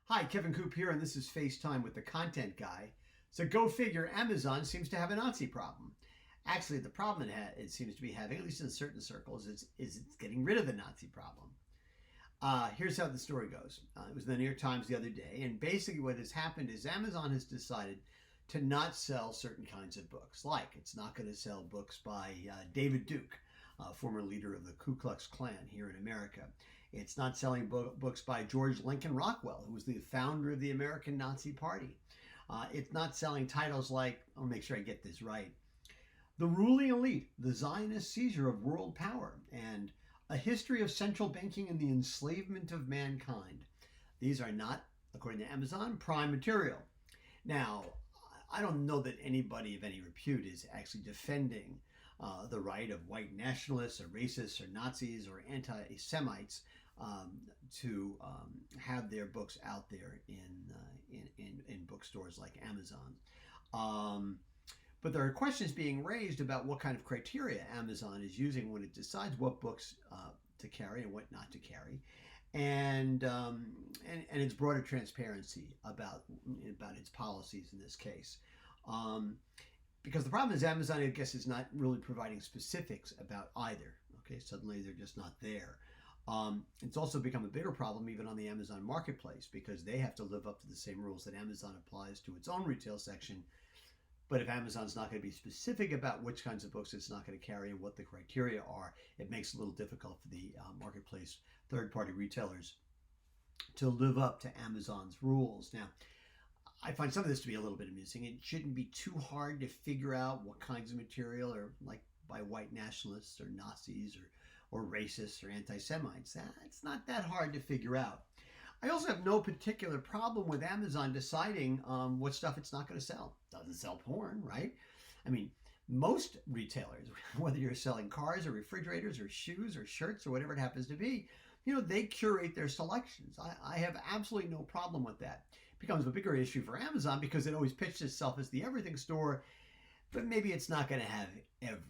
Hi, Kevin Coop here, and this is FaceTime with the Content Guy. So go figure, Amazon seems to have a Nazi problem. Actually, the problem it seems to be having, at least in certain circles, is it's getting rid of the Nazi problem. Here's how the story goes. It was in the New York Times the other day, and basically what has happened is Amazon has decided to not sell certain kinds of books. Like, it's not going to sell books by David Duke, former leader of the Ku Klux Klan here in America. It's not selling books by George Lincoln Rockwell, who was the founder of the American Nazi Party. It's not selling titles like, I'll make sure I get this right, The Ruling Elite, The Zionist Seizure of World Power, and A History of Central Banking and the Enslavement of Mankind. These are not, according to Amazon, prime material. Now, I don't know that anybody of any repute is actually defending the right of white nationalists or racists or Nazis or anti-Semites to have their books out there in bookstores like Amazon. But there are questions being raised about what kind of criteria Amazon is using when it decides what books to carry and what not to carry, and its broader transparency about its policies in this case. Because the problem is Amazon, I guess, is not really providing specifics about either. Okay, suddenly they're just not there. It's also become a bigger problem even on the Amazon marketplace because they have to live up to the same rules that Amazon applies to its own retail section. But if Amazon's not going to be specific about which kinds of books it's not going to carry and what the criteria are, it makes it a little difficult for the marketplace third-party retailers to live up to Amazon's rules. Now, I find some of this to be a little bit amusing. It shouldn't be too hard to figure out what kinds of material are like by white nationalists or Nazis or racists or anti-Semites. It's not that hard to figure out. I also have no particular problem with Amazon deciding what stuff it's not going to sell. It doesn't sell porn, right? I mean, most retailers, whether you're selling cars or refrigerators or shoes or shirts or whatever it happens to be, they curate their selections. I have absolutely no problem with that. It becomes a bigger issue for Amazon because it always pitched itself as the everything store, but maybe it's not going to have everything.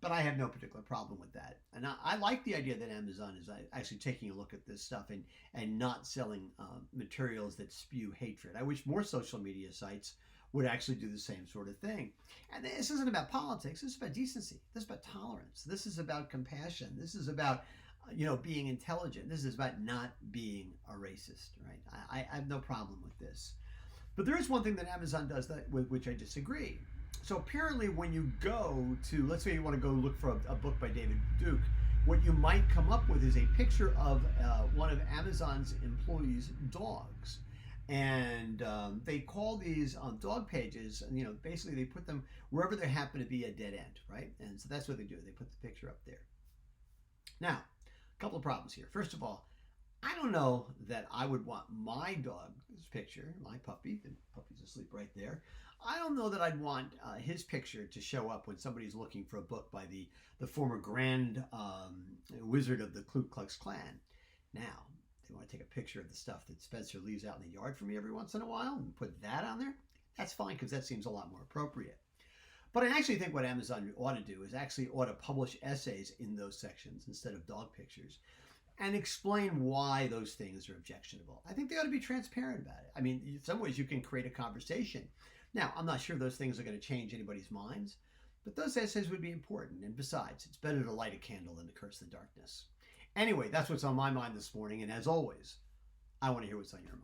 But I have no particular problem with that. And I like the idea that Amazon is actually taking a look at this stuff and not selling materials that spew hatred. I wish more social media sites would actually do the same sort of thing. And this isn't about politics. This is about decency. This is about tolerance. This is about compassion. This is about being intelligent. This is about not being a racist, right? I have no problem with this. But there is one thing that Amazon does with which I disagree. So apparently when you go to, let's say you want to go look for a book by David Duke, what you might come up with is a picture of one of Amazon's employees' dogs. And they call these dog pages, and basically they put them wherever there happen to be a dead end, right? And so that's what they do. They put the picture up there. Now, a couple of problems here. First of all, I don't know that I would want my dog's picture, my puppy, the puppy's asleep right there. I don't know that I'd want his picture to show up when somebody's looking for a book by the former grand wizard of the Ku Klux Klan. Now, they want to take a picture of the stuff that Spencer leaves out in the yard for me every once in a while and put that on there. That's fine because that seems a lot more appropriate. But I actually think what Amazon ought to do is actually ought to publish essays in those sections instead of dog pictures and explain why those things are objectionable. I think they ought to be transparent about it. I mean, in some ways you can create a conversation. Now, I'm not sure those things are going to change anybody's minds, but those essays would be important. And besides, it's better to light a candle than to curse the darkness. Anyway, that's what's on my mind this morning. And as always, I want to hear what's on your mind.